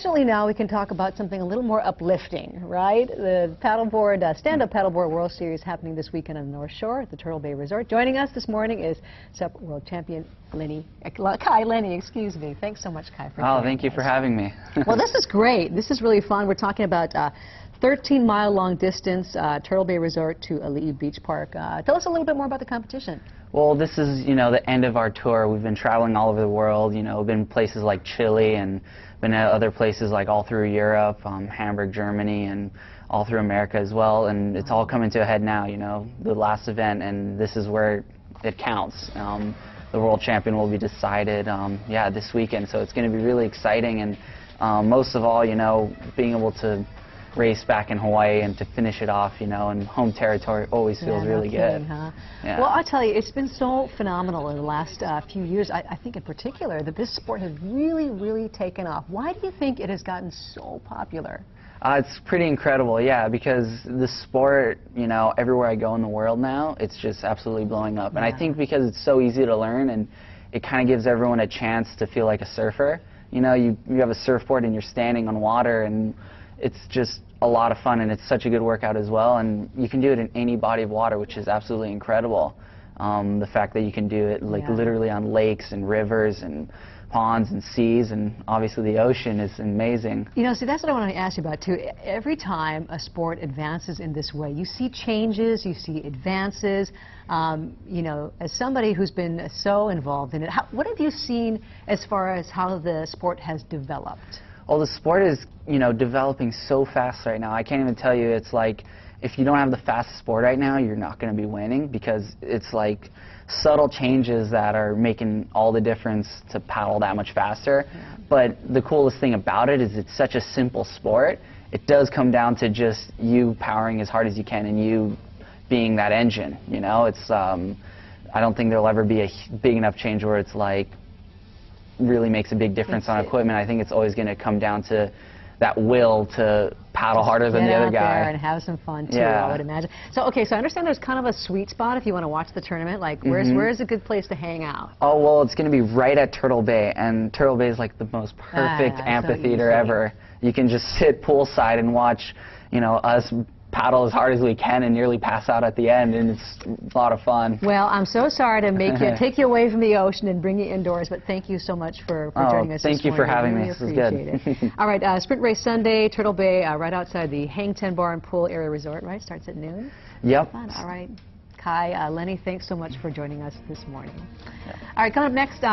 Unfortunately, now we can talk about something a little more uplifting, right? The paddleboard, stand-up paddleboard World Series happening this weekend on the North Shore at the Turtle Bay Resort. Joining us this morning is SUP World Champion Kai Lenny, excuse me. Thanks so much, Kai, for joining us. Thank you for having me. Well, this is great. This is really fun. We're talking about 13-mile-long distance, Turtle Bay Resort to Ali'i Beach Park. Tell us a little bit more about the competition. Well, this is, the end of our tour. We've been traveling all over the world, been places like Chile and been at other places like all through Europe, Hamburg, Germany, and all through America as well. And it's all coming to a head now, the last event, and this is where it counts. The world champion will be decided, this weekend. So it's going to be really exciting, and most of all, being able to race back in Hawaii and to finish it off, in home territory always feels really good. Huh? Yeah. Well, I'll tell you, it's been so phenomenal in the last few years. I think in particular that this sport has really taken off. Why do you think it has gotten so popular? It's pretty incredible, yeah, because the sport, everywhere I go in the world now, it's just absolutely blowing up. And I think because it's so easy to learn, and it kind of gives everyone a chance to feel like a surfer. You have a surfboard and you're standing on water, and it's just a lot of fun, and it's such a good workout as well, and you can do it in any body of water, which is absolutely incredible. The fact that you can do it literally on lakes and rivers and ponds and seas, and obviously the ocean is amazing. See, that's what I want to ask you about too. Every time a sport advances in this way, you see changes, you see advances. As somebody who's been so involved in it, what have you seen as far as how the sport has developed? Well, the sport is, developing so fast right now. I can't even tell you. It's like if you don't have the fastest sport right now, you're not going to be winning, because it's like subtle changes that are making all the difference to paddle that much faster. Yeah. But the coolest thing about it is it's such a simple sport. It does come down to just you powering as hard as you can and you being that engine. It's I don't think there'll ever be a big enough change where it's like really makes a big difference on equipment. I think it's always going to come down to that will to paddle harder than the other guy. Get out there and have some fun too, I would imagine. So, okay, so I understand there's kind of a sweet spot if you want to watch the tournament. Like, where's a good place to hang out? Oh, well, it's going to be right at Turtle Bay, and Turtle Bay is like the most perfect amphitheater ever. You can just sit poolside and watch, us paddle as hard as we can and nearly pass out at the end, and it's a lot of fun. Well, I'm so sorry to make you take you away from the ocean and bring you indoors, but thank you so much for joining us. Thank you for having me. This is good. All right, Sprint Race Sunday, Turtle Bay, right outside the Hang Ten Bar and Pool Area Resort, right? Starts at noon. Yep. Fun. All right, Kai, Lenny, thanks so much for joining us this morning. Yep. All right, coming up next.